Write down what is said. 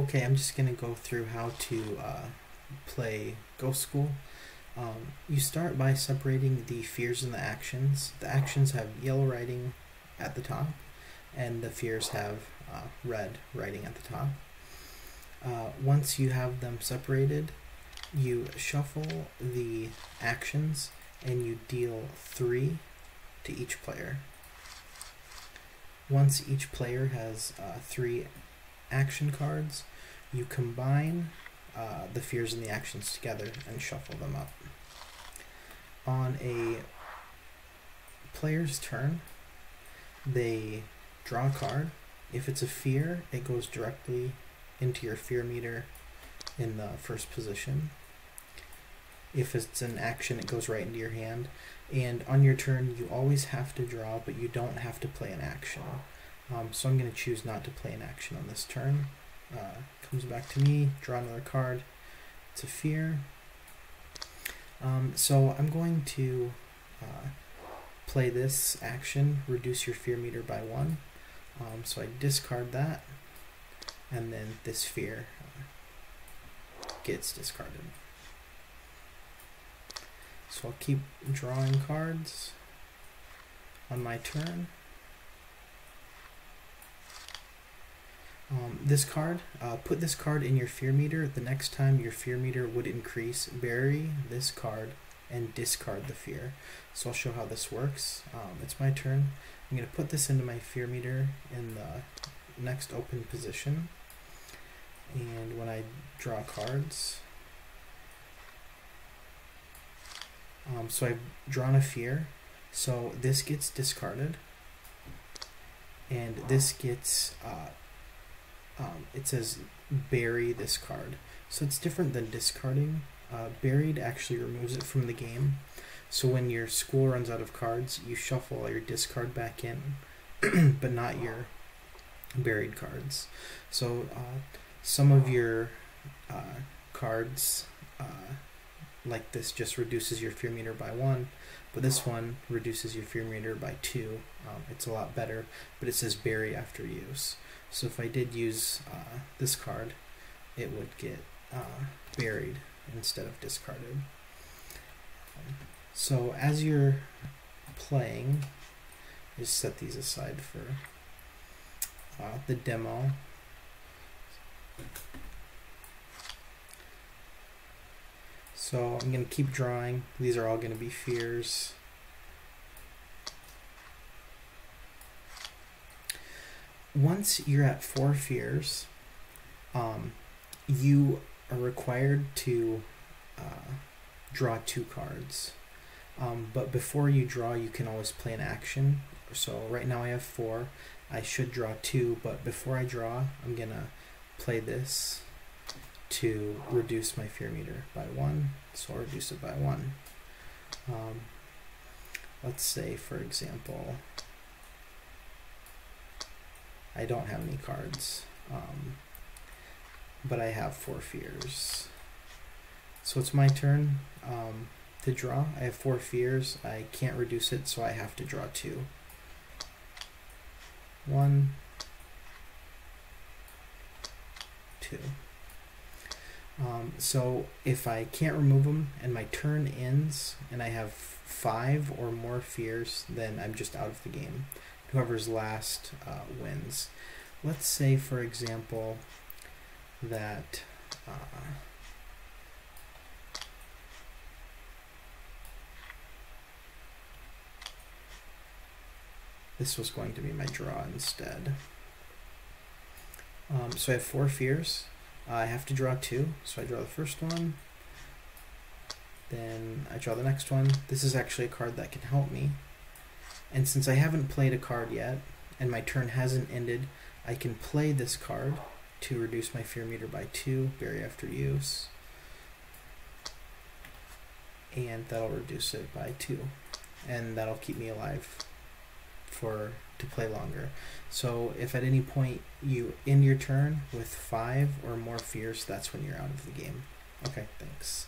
Okay, I'm just going to go through how to play Ghost School. You start by separating the fears and the actions. The actions have yellow writing at the top, and the fears have red writing at the top. Once you have them separated, you shuffle the actions and you deal 3 to each player. Once each player has 3 action cards, you combine the fears and the actions together and shuffle them up. On a player's turn, they draw a card. If it's a fear, it goes directly into your fear meter in the first position. If it's an action, it goes right into your hand. And on your turn, you always have to draw, but you don't have to play an action. So I'm going to choose not to play an action on this turn. Comes back to me, draw another card. It's a fear. So I'm going to play this action, reduce your fear meter by 1. So I discard that, and then this fear gets discarded. So I'll keep drawing cards on my turn. This card, put this card in your fear meter. The next time your fear meter would increase, bury this card and discard the fear. So I'll show how this works. It's my turn. I'm going to put this into my fear meter in the next open position. And when I draw cards, so I've drawn a fear. So this gets discarded. And this gets it says bury this card. So it's different than discarding. Buried actually removes it from the game. So when your school runs out of cards, you shuffle all your discard back in, but not your buried cards. So some of your cards, like this, just reduces your fear meter by 1, but this one reduces your fear meter by 2. It's a lot better, but it says bury after use. So if I did use this card, it would get buried instead of discarded. So as you're playing, just set these aside for the demo. So I'm going to keep drawing. These are all going to be fears. Once you're at 4 fears, you are required to draw 2 cards. But before you draw, you can always play an action. So right now I have 4. I should draw 2, but before I draw, I'm going to play this to reduce my fear meter by 1. So I'll reduce it by 1. Let's say, for example, I don't have any cards, but I have 4 fears. So it's my turn to draw. I have 4 fears. I can't reduce it, so I have to draw 2. 1, 2. So if I can't remove them and my turn ends and I have 5 or more fears, then I'm just out of the game. Whoever's last wins. Let's say, for example, that this was going to be my draw instead. So I have 4 fears. I have to draw 2, so I draw the first one, then I draw the next one. This is actually a card that can help me. And since I haven't played a card yet, and my turn hasn't ended, I can play this card to reduce my fear meter by 2, bury after use, and that'll reduce it by 2, and that'll keep me alive to play longer. So if at any point you end your turn with 5 or more fears, that's when you're out of the game. Okay, thanks.